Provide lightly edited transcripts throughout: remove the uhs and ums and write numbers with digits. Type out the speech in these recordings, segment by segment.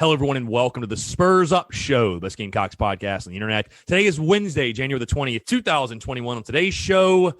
Hello, everyone, and welcome to the Spurs Up Show, the best Gamecocks podcast on the internet. Today is Wednesday, January the 20th, 2021. On today's show,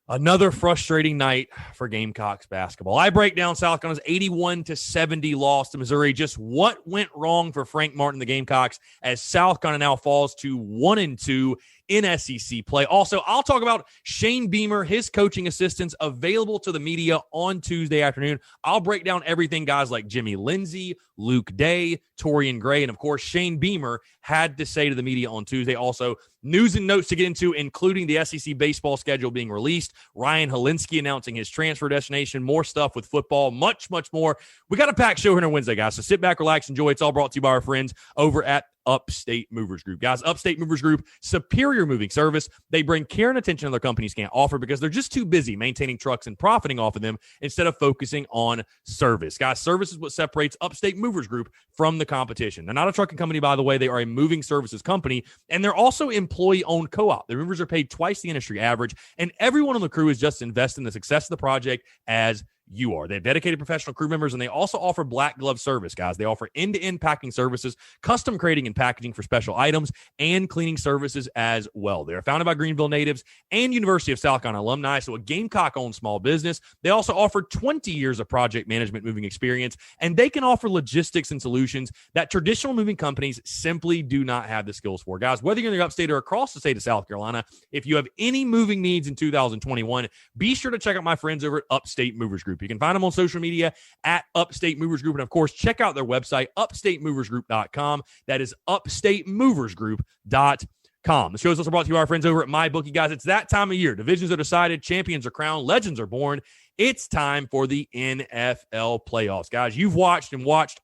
another frustrating night for Gamecocks basketball. I break down South Carolina's 81-70 loss to Missouri. Just what went wrong for Frank Martin, the Gamecocks, as South Carolina now falls to 1-2 in SEC play. Also, I'll talk about Shane Beamer, his coaching assistants available to the media on Tuesday afternoon. I'll break down everything guys like Jimmy Lindsey, Luke Day, Torrian Gray, and of course, Shane Beamer had to say to the media on Tuesday. Also, news and notes to get into, including the SEC baseball schedule being released, Ryan Hilinski announcing his transfer destination, more stuff with football, much we got a packed show here on Wednesday, guys, so sit back, relax, enjoy. It's all brought to you by our friends over at Upstate Movers Group. Guys, Upstate Movers Group, superior moving service. They bring care and attention other companies can't offer because they're just too busy maintaining trucks and profiting off of them instead of focusing on service. Guys, service is what separates Upstate Movers Group from the competition. They're not a trucking company, by the way. They are a moving services company, and they're also employee-owned co-op. Their movers are paid twice the industry average, and everyone on the crew is just investing in the success of the project as you are. They have dedicated professional crew members, and they also offer black glove service, guys. They offer end-to-end packing services, custom crating and packaging for special items, and cleaning services as well. They are founded by Greenville natives and University of South Carolina alumni, so a Gamecock-owned small business. They also offer 20 years of project management moving experience, and they can offer logistics and solutions that traditional moving companies simply do not have the skills for. Guys, whether you're in the upstate or across the state of South Carolina, if you have any moving needs in 2021, be sure to check out my friends over at Upstate Movers Group. You can find them on social media at Upstate Movers Group. And, of course, check out their website, upstatemoversgroup.com. That is upstatemoversgroup.com. The show is also brought to you by our friends over at MyBookie. Guys, it's that time of year. Divisions are decided. Champions are crowned. Legends are born. It's time for the NFL playoffs. Guys, you've watched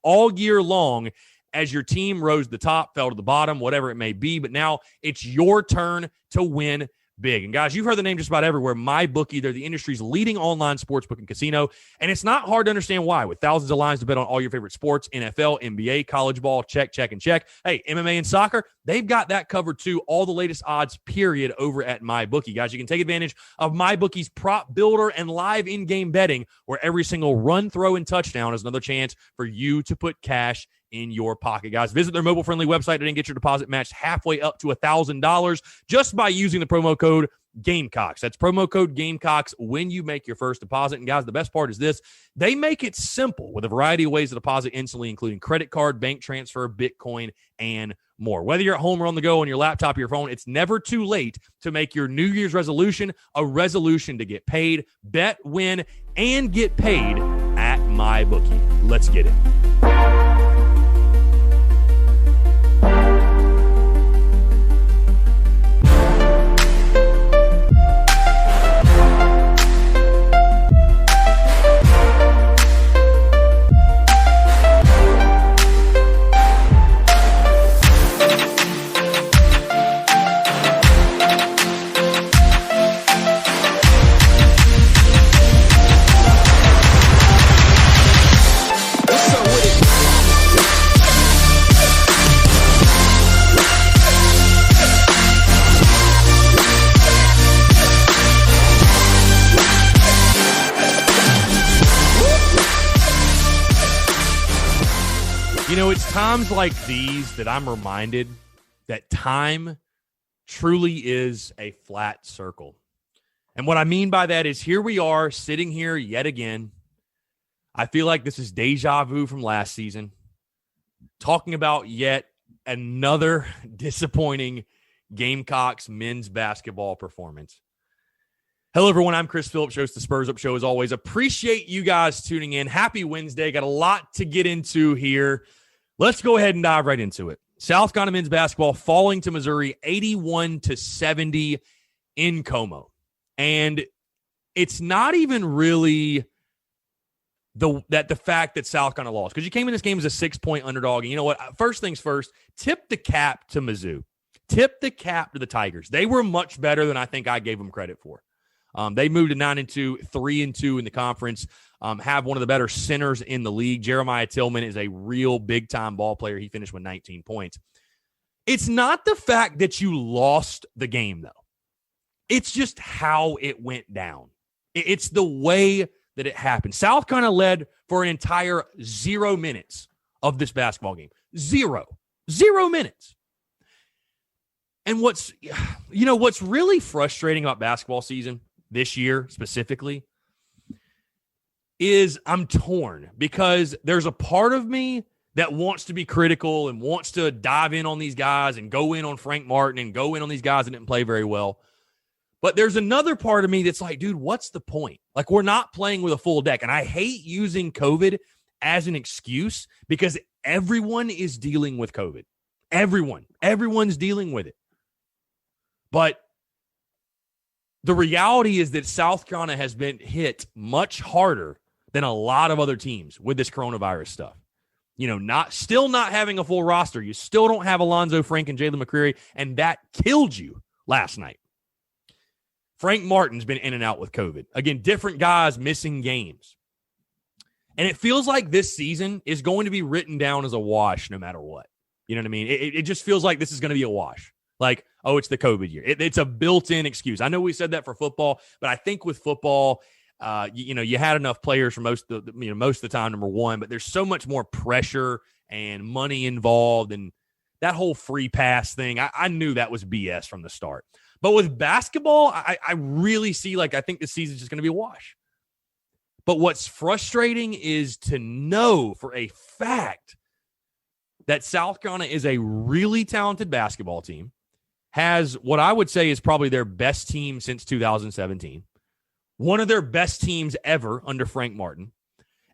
all year long as your team rose to the top, fell to the bottom, whatever it may be. But now it's your turn to win big. And guys, you've heard the name just about everywhere. MyBookie, they're the industry's leading online sportsbook and casino. And it's not hard to understand why. With thousands of lines to bet on all your favorite sports, NFL, NBA, college ball, check, and check. Hey, MMA and soccer, they've got that covered too. All the latest odds, period, over at MyBookie. Guys, you can take advantage of MyBookie's prop builder and live in-game betting, where every single run, throw, and touchdown is another chance for you to put cash in your pocket. Guys, visit their mobile-friendly website and get your deposit matched halfway up to $1,000 just by using the promo code Gamecocks. That's promo code Gamecocks when you make your first deposit. And guys, the best part is this: they make it simple with a variety of ways to deposit instantly, including credit card, bank transfer, Bitcoin, and more. Whether you're at home or on the go on your laptop or your phone, it's never too late to make your New Year's resolution a resolution to get paid, bet, win, and get paid at MyBookie. Let's get it. You know, it's times like these that I'm reminded that time truly is a flat circle. And what I mean by that is here we are sitting here yet again. I feel like this is deja vu from last season, talking about yet another disappointing Gamecocks men's basketball performance. Hello, everyone. I'm Chris Phillips, host of the Spurs Up Show. As always, appreciate you guys tuning in. Happy Wednesday. Got a lot to get into here. Let's go ahead and dive right into it. South Carolina men's basketball falling to Missouri 81-70 in Como. And it's not even really the fact that South Carolina lost, because you came in this game as a 6-point underdog. And you know what? First things first, tip the cap to Mizzou. Tip the cap to the Tigers. They were much better than I think I gave them credit for. They moved to 9-2, 3-2 in the conference, have one of the better centers in the league. Jeremiah Tillman is a real big-time ball player. He finished with 19 points. It's not the fact that you lost the game, though. It's just how it went down. It's the way that it happened. South Carolina led for an entire 0 minutes of this basketball game. Zero minutes. And what's really frustrating about basketball season this year specifically is I'm torn because there's a part of me that wants to be critical and wants to dive in on these guys and go in on Frank Martin and go in on these guys that didn't play very well. But there's another part of me that's like, dude, what's the point? Like, we're not playing with a full deck. And I hate using COVID as an excuse because everyone is dealing with COVID. Everyone's dealing with it. But the reality is that South Carolina has been hit much harder than a lot of other teams with this coronavirus stuff. Still not having a full roster. You still don't have Alonzo Frank and Jalen McCreary, and that killed you last night. Frank Martin's been in and out with COVID. Again, different guys missing games. And it feels like this season is going to be written down as a wash no matter what. You know what I mean? It just feels like this is going to be a wash. Like, oh, it's the COVID year. It's a built-in excuse. I know we said that for football, but I think with football, you had enough players for most of the time, number one, but there's so much more pressure and money involved, and that whole free pass thing, I knew that was BS from the start. But with basketball, I really see, I think this season's just going to be a wash. But what's frustrating is to know for a fact that South Carolina is a really talented basketball team, has what I would say is probably their best team since 2017, one of their best teams ever under Frank Martin,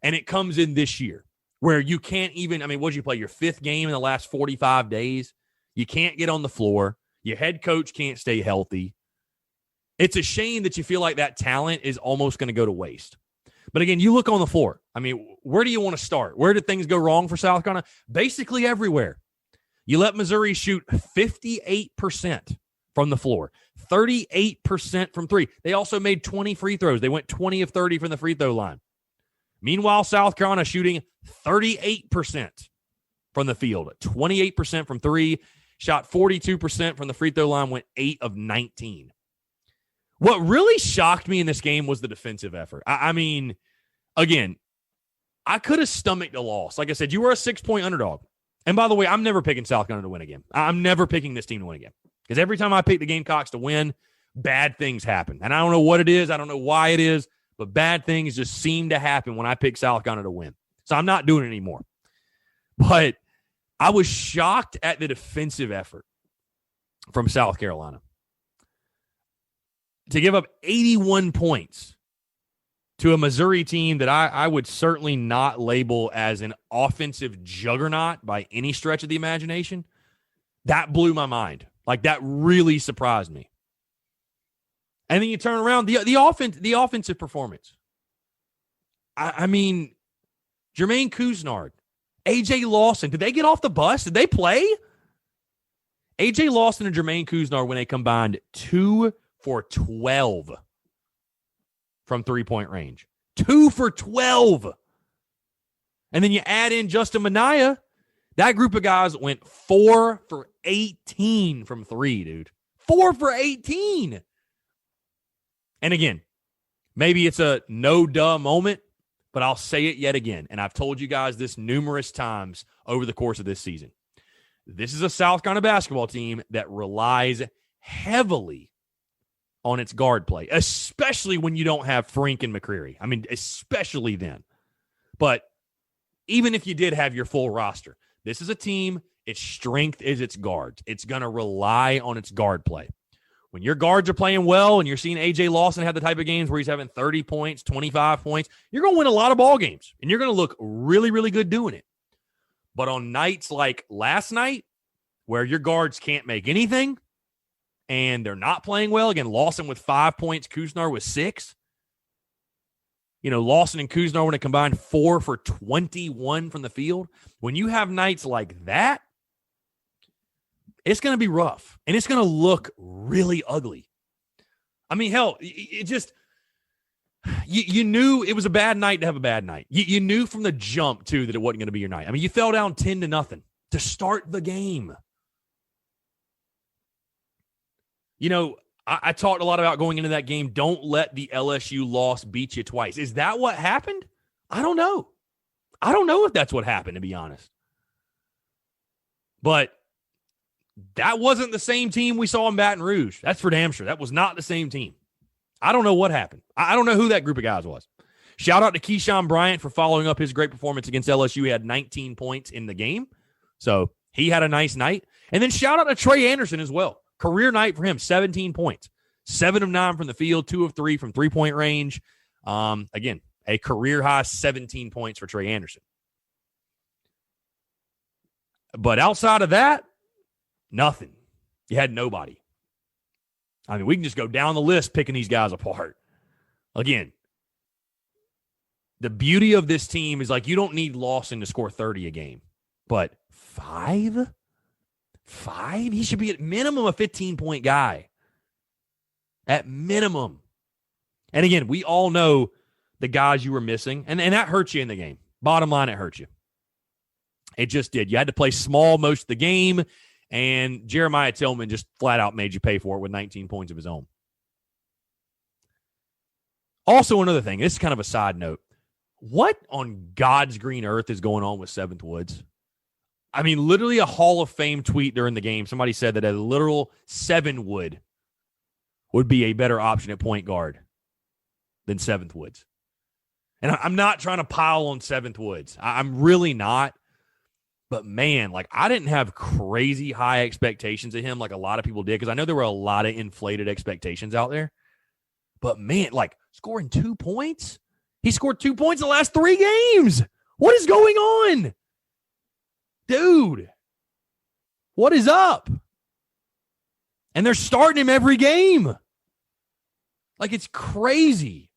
and it comes in this year where you can't even, what did you play, your fifth game in the last 45 days? You can't get on the floor. Your head coach can't stay healthy. It's a shame that you feel like that talent is almost going to go to waste. But again, you look on the floor. Where do you want to start? Where did things go wrong for South Carolina? Basically everywhere. You let Missouri shoot 58% from the floor, 38% from three. They also made 20 free throws. They went 20 of 30 from the free throw line. Meanwhile, South Carolina shooting 38% from the field, 28% from three, shot 42% from the free throw line, went 8 of 19. What really shocked me in this game was the defensive effort. Again, I could have stomached a loss. Like I said, you were a 6-point underdog. And by the way, I'm never picking South Carolina to win again. I'm never picking this team to win again. Because every time I pick the Gamecocks to win, bad things happen. And I don't know what it is. I don't know why it is. But bad things just seem to happen when I pick South Carolina to win. So I'm not doing it anymore. But I was shocked at the defensive effort from South Carolina. To give up 81 points to a Missouri team that I would certainly not label as an offensive juggernaut by any stretch of the imagination, that blew my mind. That really surprised me. And then you turn around, the offensive performance. Jermaine Couisnard, AJ Lawson, did they get off the bus? Did they play? AJ Lawson and Jermaine Couisnard, when they combined 2 for 12 from three-point range. 2 for 12. And then you add in Justin Minaya. That group of guys went 4 for 18 from three, dude. 4 for 18. And again, maybe it's a no-duh moment, but I'll say it yet again. And I've told you guys this numerous times over the course of this season. This is a South Carolina basketball team that relies heavily on its guard play, especially when you don't have Frank and McCreary. Especially then. But even if you did have your full roster, this is a team, its strength is its guards. It's going to rely on its guard play. When your guards are playing well and you're seeing A.J. Lawson have the type of games where he's having 30 points, 25 points, you're going to win a lot of ball games, and you're going to look really, really good doing it. But on nights like last night, where your guards can't make anything, and they're not playing well. Again, Lawson with 5 points, Couisnard with 6. Lawson and Couisnard when they combined 4 for 21 from the field. When you have nights like that, it's going to be rough, and it's going to look really ugly. Hell, it just you knew it was a bad night to have a bad night. You knew from the jump, too, that it wasn't going to be your night. You fell down 10-0 to start the game. I talked a lot about going into that game, don't let the LSU loss beat you twice. Is that what happened? I don't know. I don't know if that's what happened, to be honest. But that wasn't the same team we saw in Baton Rouge. That's for damn sure. That was not the same team. I don't know what happened. I don't know who that group of guys was. Shout out to Keyshawn Bryant for following up his great performance against LSU. He had 19 points in the game. So he had a nice night. And then shout out to Trey Anderson as well. Career night for him, 17 points. 7 of 9 from the field, 2 of 3 from three-point range. Again, a career high 17 points for Trey Anderson. But outside of that, nothing. You had nobody. I mean, we can just go down the list picking these guys apart. Again, the beauty of this team is like you don't need Lawson to score 30 a game. But 5? 5? He should be at minimum a 15-point guy. At minimum. And again, we all know the guys you were missing, and that hurt you in the game. Bottom line, it hurt you. It just did. You had to play small most of the game, and Jeremiah Tillman just flat out made you pay for it with 19 points of his own. Also, another thing, this is kind of a side note. What on God's green earth is going on with Seventh Woods? I mean, literally a Hall of Fame tweet during the game. Somebody said that a literal 7 would be a better option at point guard than Seventh Woods. And I'm not trying to pile on Seventh Woods. I'm really not. But, man, like, I didn't have crazy high expectations of him like a lot of people did because I know there were a lot of inflated expectations out there. But, man, like, scoring 2 points? He scored 2 points the last 3 games. What is going on? Dude, what is up? And they're starting him every game. Like, it's crazy.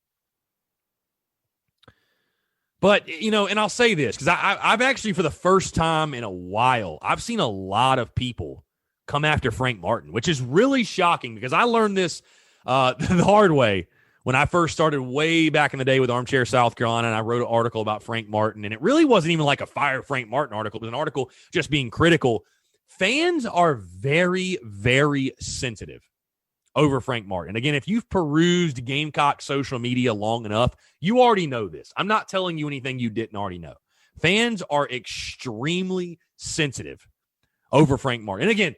But, you know, and I'll say this, because I've actually, for the first time in a while, I've seen a lot of people come after Frank Martin, which is really shocking because I learned this the hard way when I first started way back in the day with Armchair South Carolina, and I wrote an article about Frank Martin, and it really wasn't even like a fire Frank Martin article. It was an article just being critical. Fans are very, very sensitive over Frank Martin. Again, if you've perused Gamecock social media long enough, you already know this. I'm not telling you anything you didn't already know. Fans are extremely sensitive over Frank Martin. And again,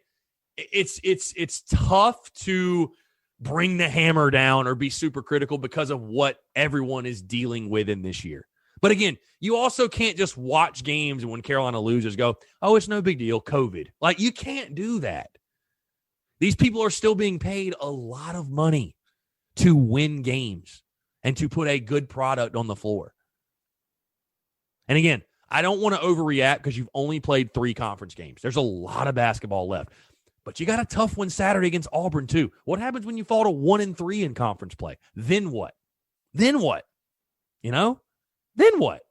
it's tough to bring the hammer down or be super critical because of what everyone is dealing with in this year. But again, you also can't just watch games and when Carolina loses go, oh, it's no big deal, COVID. Like, you can't do that. These people are still being paid a lot of money to win games and to put a good product on the floor. And again, I don't want to overreact because you've only played 3 conference games. There's a lot of basketball left. But you got a tough one Saturday against Auburn, too. What happens when you fall to 1-3 in conference play? Then what? Then what? You know? Then what?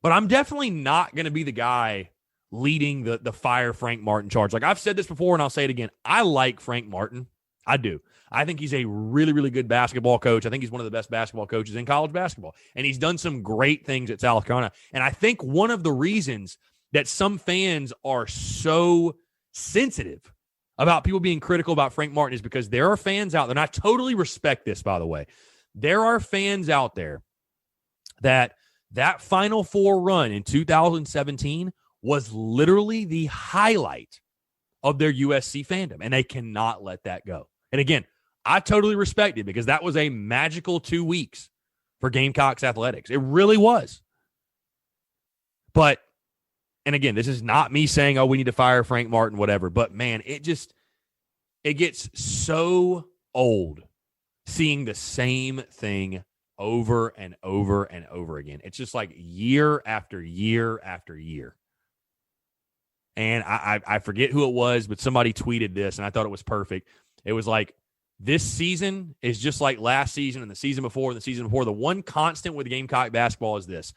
But I'm definitely not going to be the guy leading the fire Frank Martin charge. Like, I've said this before, and I'll say it again. I like Frank Martin. I do. I think he's a really, really good basketball coach. I think he's one of the best basketball coaches in college basketball. And he's done some great things at South Carolina. And I think one of the reasons that some fans are so sensitive about people being critical about Frank Martin is because there are fans out there, and I totally respect this, by the way. There are fans out there that Final Four run in 2017 was literally the highlight of their USC fandom, and they cannot let that go. And again, I totally respect it because that was a magical 2 weeks for Gamecocks athletics. It really was. But, and again, this is not me saying, oh, we need to fire Frank Martin, whatever. But, man, it gets so old seeing the same thing over and over and over again. It's just like year after year after year. And I forget who it was, but somebody tweeted this, and I thought it was perfect. It was like, this season is just like last season and the season before and the season before. The one constant with Gamecock basketball is this.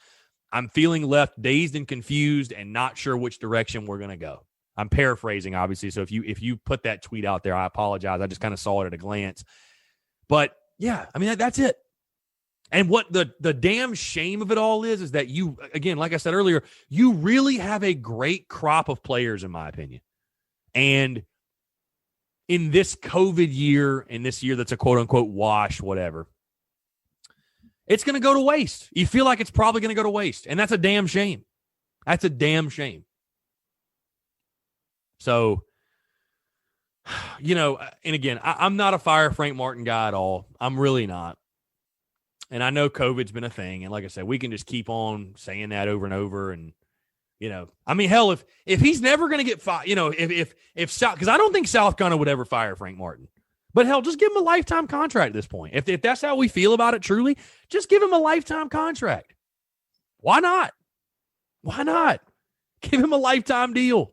I'm feeling left dazed and confused and not sure which direction we're going to go. I'm paraphrasing, obviously. So if you put that tweet out there, I apologize. I just kind of saw it at a glance. But, yeah, I mean, that's it. And what the damn shame of it all is that you, again, like I said earlier, you really have a great crop of players, in my opinion. And in this COVID year, in this year that's a quote-unquote wash, whatever, it's going to go to waste. You feel like it's probably going to go to waste. And that's a damn shame. That's a damn shame. So, and again, I'm not a fire Frank Martin guy at all. I'm really not. And I know COVID's been a thing. And like I said, we can just keep on saying that over and over. And, hell, if he's never going to get fired, if South, because I don't think South Carolina would ever fire Frank Martin. But hell, just give him a lifetime contract at this point. If that's how we feel about it truly, just give him a lifetime contract. Why not? Why not? Give him a lifetime deal.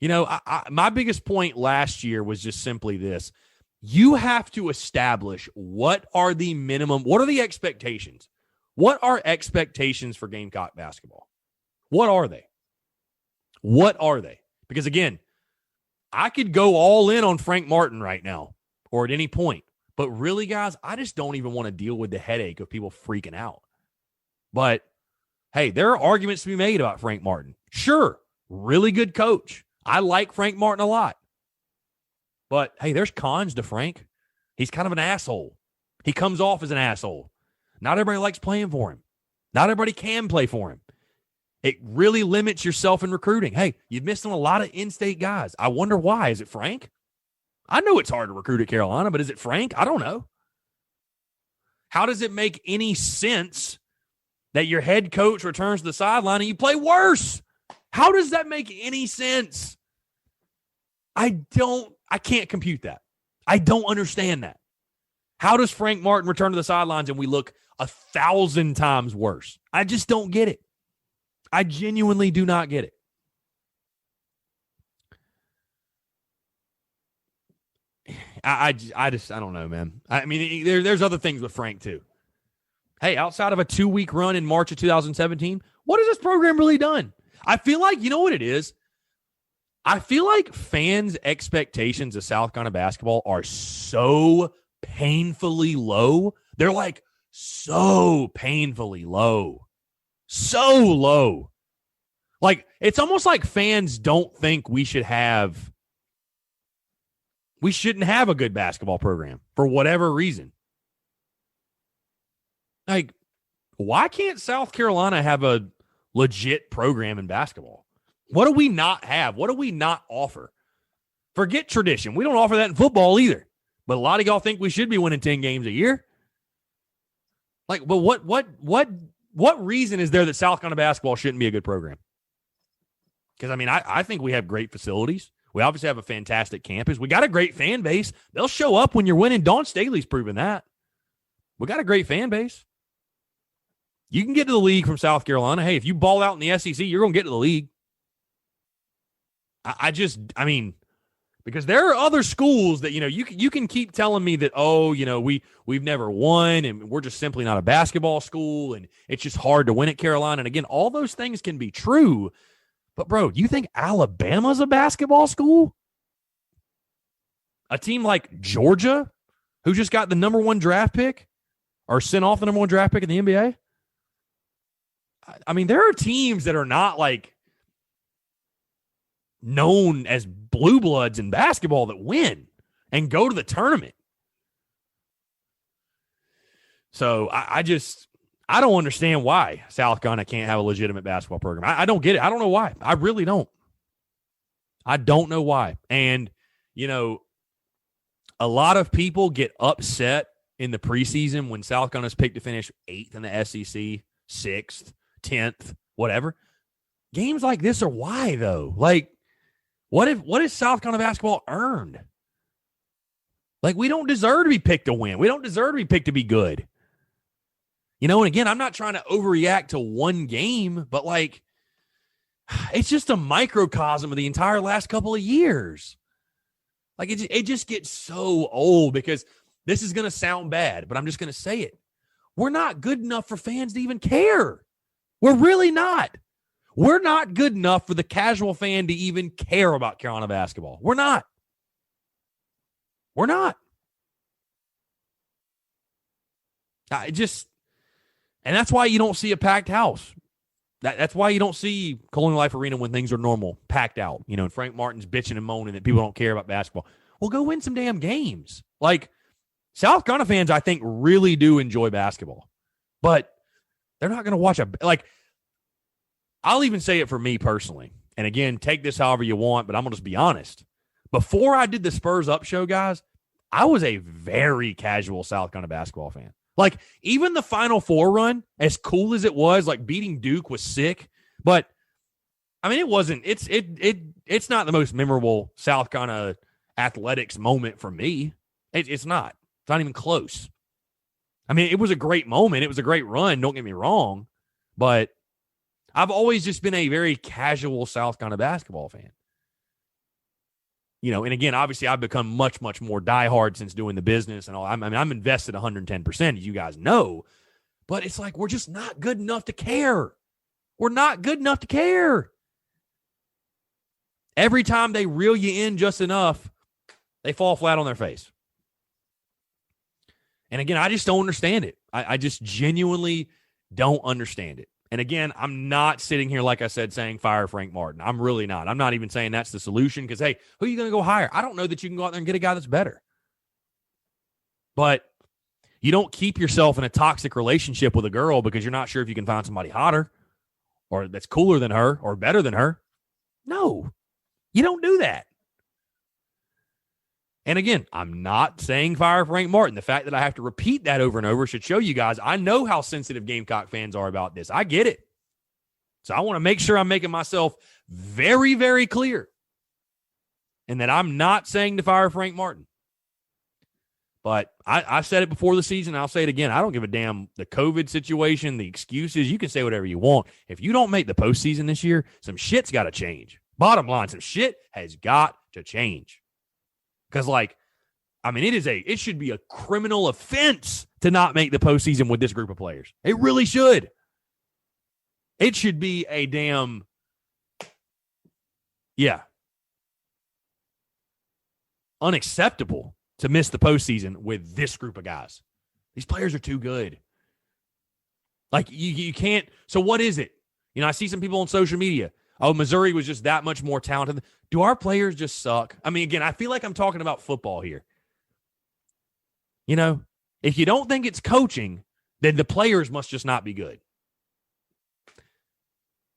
My biggest point last year was just simply this. You have to establish what are the expectations? What are expectations for Gamecock basketball? What are they? What are they? Because again, I could go all in on Frank Martin right now or at any point. But really, guys, I just don't even want to deal with the headache of people freaking out. But, hey, there are arguments to be made about Frank Martin. Sure, really good coach. I like Frank Martin a lot. But, hey, there's cons to Frank. He's kind of an asshole. He comes off as an asshole. Not everybody likes playing for him. Not everybody can play for him. It really limits yourself in recruiting. Hey, you've missed on a lot of in-state guys. I wonder why. Is it Frank? I know it's hard to recruit at Carolina, but is it Frank? I don't know. How does it make any sense that your head coach returns to the sideline and you play worse? How does that make any sense? I can't compute that. I don't understand that. How does Frank Martin return to the sidelines and we look 1,000 times worse? I just don't get it. I genuinely do not get it. I don't know, man. There's other things with Frank too. Hey, outside of a 2-week run in March of 2017, what has this program really done? I feel like, you know what it is? I feel like fans' expectations of South Carolina basketball are so painfully low. They're like so painfully low. So low. Like, it's almost like fans don't think we shouldn't have a good basketball program for whatever reason. Like, why can't South Carolina have a legit program in basketball? What do we not have? What do we not offer? Forget tradition. We don't offer that in football either. But a lot of y'all think we should be winning 10 games a year. Like, but what reason is there that South Carolina basketball shouldn't be a good program? Because, I think we have great facilities. We obviously have a fantastic campus. We got a great fan base. They'll show up when you're winning. Dawn Staley's proven that. We got a great fan base. You can get to the league from South Carolina. Hey, if you ball out in the SEC, you're going to get to the league. Because there are other schools that, you can keep telling me that, we've never won and we're just simply not a basketball school and it's just hard to win at Carolina. And again, all those things can be true. But, bro, you think Alabama's a basketball school? A team like Georgia, who just got the number 1 draft pick or sent off the number 1 draft pick in the NBA? There are teams that are not like known as blue bloods in basketball that win and go to the tournament. So I don't understand why South Carolina can't have a legitimate basketball program. I don't get it. I don't know why. I really don't. I don't know why. And, a lot of people get upset in the preseason when South Carolina's picked to finish 8th in the SEC, 6th, 10th, whatever. Games like this are why, though. Like, what has South Carolina basketball earned? Like, we don't deserve to be picked to win. We don't deserve to be picked to be good. And again, I'm not trying to overreact to one game, but like, it's just a microcosm of the entire last couple of years. Like, it just gets so old because this is going to sound bad, but I'm just going to say it. We're not good enough for fans to even care. We're really not. We're not good enough for the casual fan to even care about Carolina basketball. We're not. We're not. And that's why you don't see a packed house. That's why you don't see Colonial Life Arena when things are normal, packed out. And Frank Martin's bitching and moaning that people don't care about basketball. Well, go win some damn games. Like, South Carolina fans, I think, really do enjoy basketball. But they're not going to watch I'll even say it for me personally. And again, take this however you want, but I'm going to just be honest. Before I did the Spurs Up show, guys, I was a very casual South Carolina basketball fan. Like, even the Final Four run, as cool as it was, like beating Duke was sick. But, I mean, it wasn't, it's not the most memorable South Carolina athletics moment for me. It's not. It's not even close. I mean, it was a great moment. It was a great run. Don't get me wrong. But I've always just been a very casual South Carolina basketball fan. You know, and again, obviously I've become much, much more diehard since doing the business and all. I mean, I'm invested 110%, as you guys know. But it's like, we're just not good enough to care. We're not good enough to care. Every time they reel you in just enough, they fall flat on their face. And again, I just don't understand it. I just genuinely don't understand it. And again, I'm not sitting here, like I said, saying fire Frank Martin. I'm really not. I'm not even saying that's the solution because, hey, who are you going to go hire? I don't know that you can go out there and get a guy that's better. But you don't keep yourself in a toxic relationship with a girl because you're not sure if you can find somebody hotter or that's cooler than her or better than her. No, you don't do that. And again, I'm not saying fire Frank Martin. The fact that I have to repeat that over and over should show you guys I know how sensitive Gamecock fans are about this. I get it. So I want to make sure I'm making myself very, very clear. And that I'm not saying to fire Frank Martin. But I said it before the season. I'll say it again. I don't give a damn the COVID situation, the excuses. You can say whatever you want. If you don't make the postseason this year, some shit's got to change. Bottom line, some shit has got to change. Because, like, I mean, it should be a criminal offense to not make the postseason with this group of players. It really should. It should be a damn, unacceptable to miss the postseason with this group of guys. These players are too good. Like, you can't. So what is it? You know, I see some people on social media. Oh, Missouri was just that much more talented. Do our players just suck? I mean, again, I feel like I'm talking about football here. You know, if you don't think it's coaching, then the players must just not be good.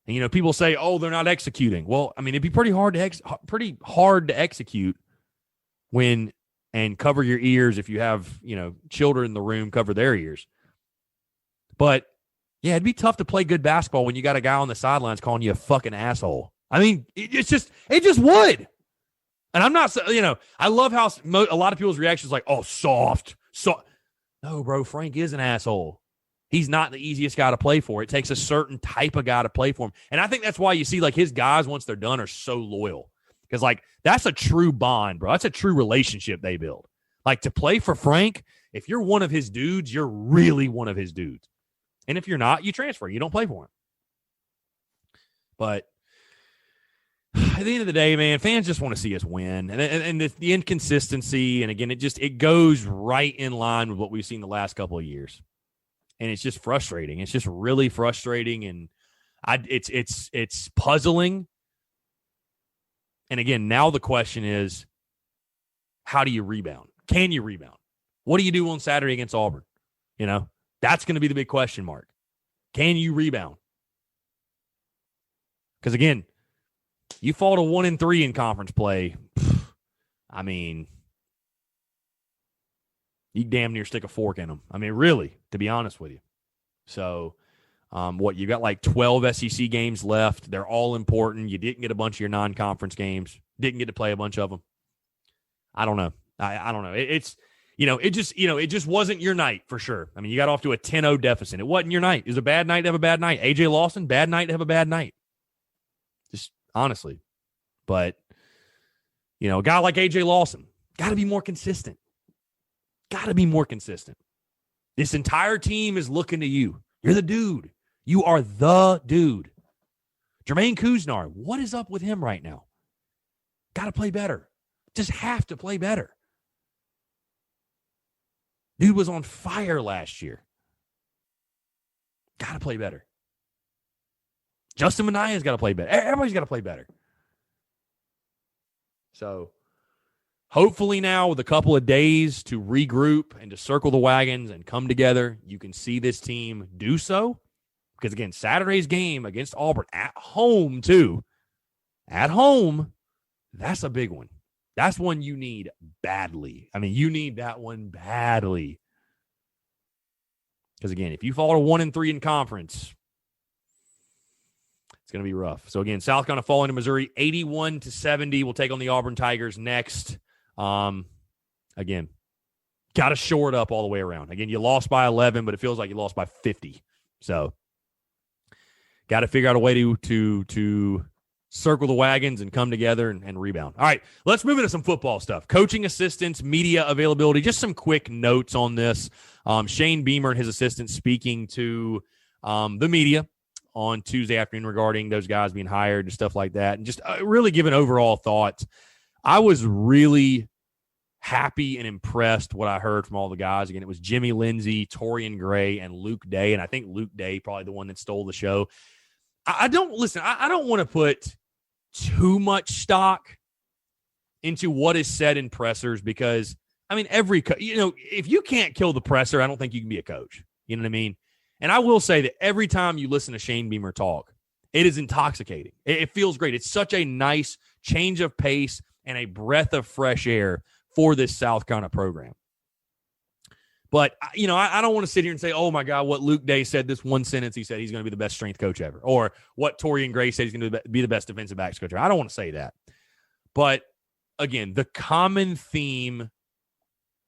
And, you know, people say, oh, they're not executing. Well, I mean, it'd be pretty hard to execute when and cover your ears if you have, you know, children in the room, cover their ears. But yeah, it'd be tough to play good basketball when you got a guy on the sidelines calling you a fucking asshole. I mean, it just would. And I'm not, you know, I love how a lot of people's reactions like, oh, soft. No, bro, Frank is an asshole. He's not the easiest guy to play for. It takes a certain type of guy to play for him. And I think that's why you see, like, his guys, once they're done, are so loyal. Because, like, that's a true bond, bro. That's a true relationship they build. Like, to play for Frank, if you're one of his dudes, you're really one of his dudes. And if you're not, you transfer. You don't play for him. But at the end of the day, man, fans just want to see us win. And the inconsistency, and again, it goes right in line with what we've seen the last couple of years. And it's just frustrating. It's just really frustrating. And it's puzzling. And again, now the question is, how do you rebound? Can you rebound? What do you do on Saturday against Auburn? You know? That's going to be the big question mark. Can you rebound? Because, again, you fall to 1-3 in conference play. I mean, you damn near stick a fork in them. I mean, really, to be honest with you. So, you got like 12 SEC games left. They're all important. You didn't get a bunch of your non-conference games. Didn't get to play a bunch of them. I don't know. I don't know. It just wasn't your night for sure. I mean, you got off to a 10-0 deficit. It wasn't your night. It was a bad night to have a bad night. AJ Lawson, bad night to have a bad night. Just honestly. But, you know, a guy like AJ Lawson, got to be more consistent. Got to be more consistent. This entire team is looking to you. You're the dude. You are the dude. Jermaine Kuznar, what is up with him right now? Got to play better. Just have to play better. Dude was on fire last year. Got to play better. Justin Manaya's got to play better. Everybody's got to play better. So, hopefully now with a couple of days to regroup and to circle the wagons and come together, you can see this team do so. Because, again, Saturday's game against Auburn at home, too. At home, that's a big one. That's one you need badly. I mean, you need that one badly. Because, again, if you fall to 1-3 in conference, it's going to be rough. So, again, South Carolina falling to Missouri 81-70. We'll take on the Auburn Tigers next. Again, got to shore it up all the way around. Again, you lost by 11, but it feels like you lost by 50. So, got to figure out a way to circle the wagons and come together and rebound. All right, let's move into some football stuff. Coaching assistants, media availability, just some quick notes on this. Shane Beamer and his assistants speaking to the media on Tuesday afternoon regarding those guys being hired and stuff like that, and just really giving overall thoughts. I was really happy and impressed what I heard from all the guys. Again, it was Jimmy Lindsey, Torrian Gray, and Luke Day, and I think Luke Day probably the one that stole the show. I don't want to put too much stock into what is said in pressers because, I mean, if you can't kill the presser, I don't think you can be a coach. You know what I mean? And I will say that every time you listen to Shane Beamer talk, it is intoxicating. It feels great. It's such a nice change of pace and a breath of fresh air for this South Carolina program. But, I don't want to sit here and say, oh, my God, what Luke Day said, this one sentence he said he's going to be the best strength coach ever. Or what Torrian Gray said he's going to be the best defensive backs coach ever. I don't want to say that. But, again, the common theme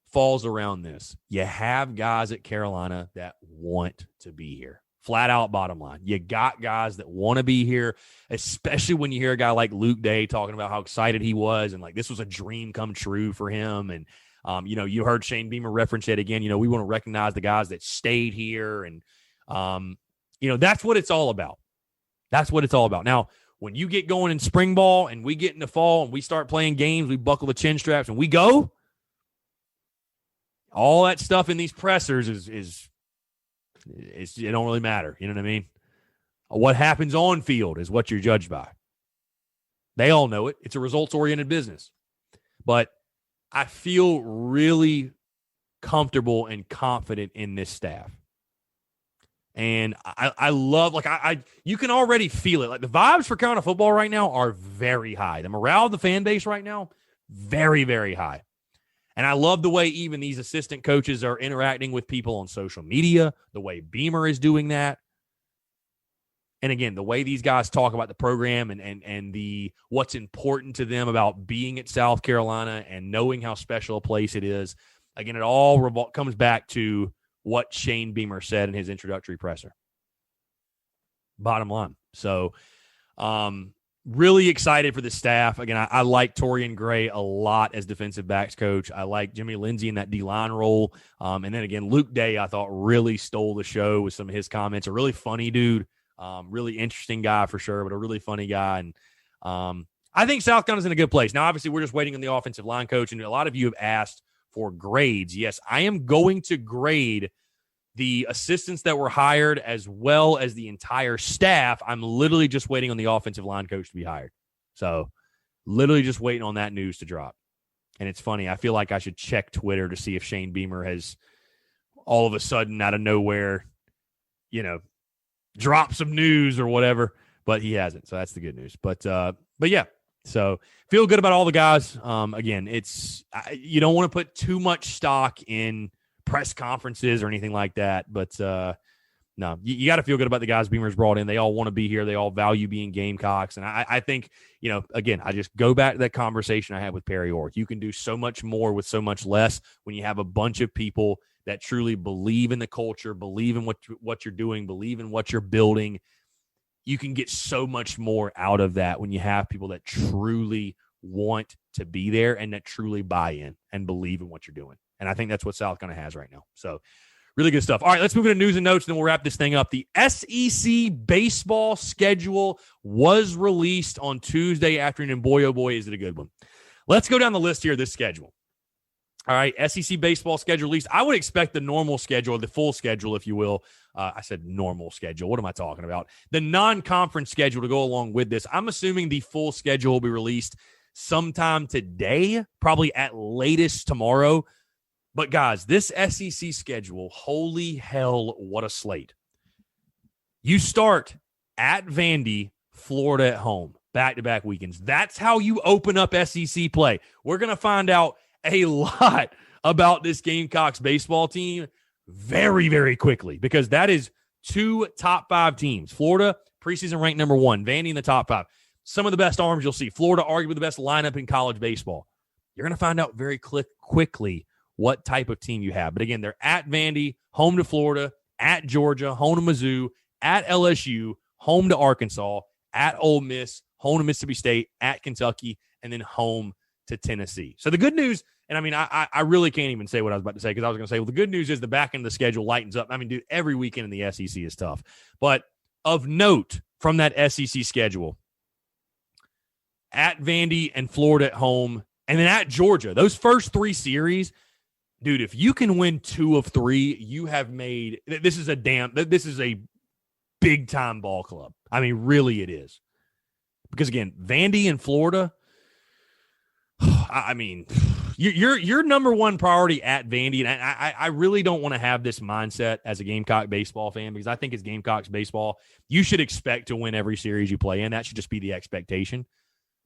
falls around this. You have guys at Carolina that want to be here. Flat out bottom line. You got guys that want to be here, especially when you hear a guy like Luke Day talking about how excited he was and, like, this was a dream come true for him. And, you heard Shane Beamer reference it again. We want to recognize the guys that stayed here. And, that's what it's all about. That's what it's all about. Now, when you get going in spring ball and we get into fall and we start playing games, we buckle the chin straps and we go, all that stuff in these pressers is it don't really matter. You know what I mean? What happens on field is what you're judged by. They all know it. It's a results-oriented business. But I feel really comfortable and confident in this staff. And I love, you can already feel it. Like, the vibes for Carolina football right now are very high. The morale of the fan base right now, very, very high. And I love the way even these assistant coaches are interacting with people on social media, the way Beamer is doing that. And again, the way these guys talk about the program and the what's important to them about being at South Carolina and knowing how special a place it is. Again, it all comes back to what Shane Beamer said in his introductory presser. Bottom line. So, really excited for the staff. Again, I like Torrian Gray a lot as defensive backs coach. I like Jimmy Lindsey in that D-line role. And then again, Luke Day, I thought really stole the show with some of his comments. A really funny dude. Really interesting guy for sure, but a really funny guy. And I think South Carolina's in a good place. Now, obviously, we're just waiting on the offensive line coach, and a lot of you have asked for grades. Yes, I am going to grade the assistants that were hired as well as the entire staff. I'm literally just waiting on the offensive line coach to be hired. So, literally just waiting on that news to drop. And it's funny. I feel like I should check Twitter to see if Shane Beamer has all of a sudden out of nowhere, drop some news or whatever, but he hasn't. So that's the good news. But yeah, so feel good about all the guys. Again, you don't want to put too much stock in press conferences or anything like that. But no, you got to feel good about the guys Beamer's brought in. They all want to be here. They all value being Gamecocks. And I think, again, I just go back to that conversation I had with Perry Orr. You can do so much more with so much less when you have a bunch of people that truly believe in the culture, believe in what you're doing, believe in what you're building. You can get so much more out of that when you have people that truly want to be there and that truly buy in and believe in what you're doing. And I think that's what South Carolina has right now. So really good stuff. All right, let's move into news and notes, and then we'll wrap this thing up. The SEC baseball schedule was released on Tuesday afternoon, and boy, oh boy, is it a good one. Let's go down the list here of this schedule. All right, SEC baseball schedule released. I would expect the normal schedule, the full schedule, if you will. I said normal schedule. What am I talking about? The non-conference schedule to go along with this. I'm assuming the full schedule will be released sometime today, probably at latest tomorrow. But, guys, this SEC schedule, holy hell, what a slate. You start at Vandy, Florida at home. back-to-back weekends. That's how you open up SEC play. We're going to find out a lot about this Gamecocks baseball team very, very quickly because that is 2 top 5 teams. Florida, preseason ranked number 1. Vandy in the top 5. Some of the best arms you'll see. Florida, arguably the best lineup in college baseball. You're going to find out very quickly what type of team you have. But again, they're at Vandy, home to Florida, at Georgia, home to Mizzou, at LSU, home to Arkansas, at Ole Miss, home to Mississippi State, at Kentucky, and then home to Tennessee. So the good news, and I mean, I really can't even say what I was about to say because I was going to say, well, the good news is the back end of the schedule lightens up. I mean, dude, every weekend in the SEC is tough. But of note from that SEC schedule, at Vandy and Florida at home, and then at Georgia, those first 3 series, dude, if you can win 2 of 3, you have made – this is a big-time ball club. I mean, really it is. Because, again, Vandy and Florida, I mean, your number one priority at Vandy, and I really don't want to have this mindset as a Gamecock baseball fan because I think it's Gamecocks baseball. You should expect to win every series you play in. That should just be the expectation.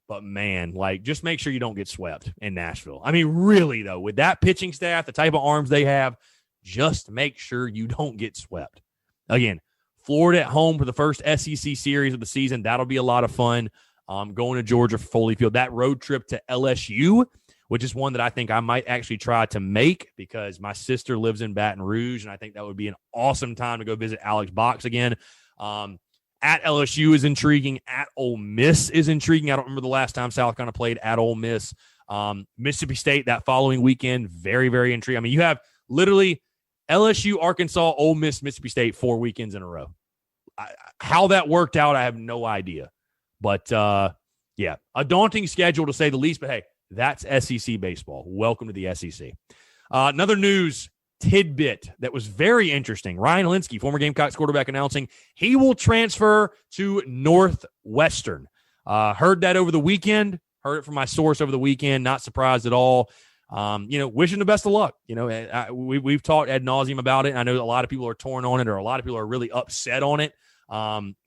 But, man, like, just make sure you don't get swept in Nashville. I mean, really, though, with that pitching staff, the type of arms they have, just make sure you don't get swept. Again, Florida at home for the first SEC series of the season. That'll be a lot of fun. Going to Georgia for Foley Field. That road trip to LSU, which is one that I think I might actually try to make because my sister lives in Baton Rouge, and I think that would be an awesome time to go visit Alex Box again. At LSU is intriguing. At Ole Miss is intriguing. I don't remember the last time South Carolina played at Ole Miss. Mississippi State that following weekend, very, very intriguing. I mean, you have literally LSU, Arkansas, Ole Miss, Mississippi State 4 weekends in a row. How that worked out, I have no idea. But, yeah, a daunting schedule to say the least. But, hey, that's SEC baseball. Welcome to the SEC. Another news tidbit that was very interesting. Ryan Hilinski, former Gamecocks quarterback, announcing he will transfer to Northwestern. Heard that over the weekend. Heard it from my source over the weekend. Not surprised at all. Wishing the best of luck. We've talked ad nauseum about it. And I know a lot of people are torn on it, or a lot of people are really upset on it.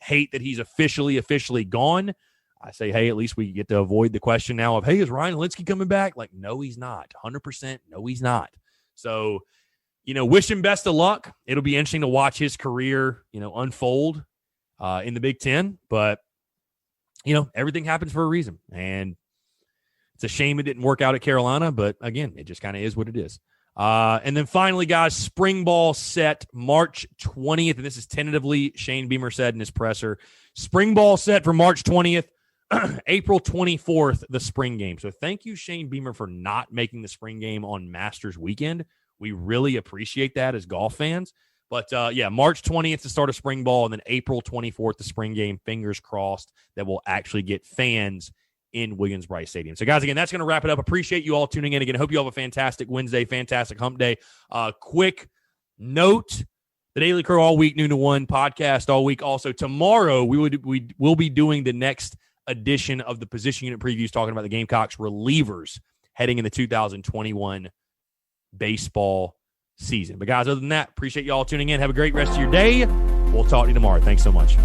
Hate that he's officially gone. I say, hey, at least we get to avoid the question now of, hey, is Ryan Hilinski coming back? Like, no, he's not. 100%, no, he's not. So, wish him best of luck. It'll be interesting to watch his career, unfold in the Big Ten. But, everything happens for a reason. And it's a shame it didn't work out at Carolina. But, again, it just kind of is what it is. And then finally, guys, spring ball set March 20th. And this is tentatively, Shane Beamer said in his presser. Spring ball set for March 20th. April 24th, the spring game. So thank you, Shane Beamer, for not making the spring game on Masters weekend. We really appreciate that as golf fans. But, March 20th to start a spring ball, and then April 24th, the spring game. Fingers crossed that we'll actually get fans in Williams-Brice Stadium. So, guys, again, that's going to wrap it up. Appreciate you all tuning in. Again, hope you all have a fantastic Wednesday, fantastic hump day. Quick note, the Daily Crow all week, noon to 1, podcast all week. Also, tomorrow we will be doing the next edition of the position unit previews, talking about the Gamecocks relievers heading into 2021 baseball season. But guys, other than that, appreciate you all tuning in. Have a great rest of your day. We'll talk to you tomorrow. Thanks so much.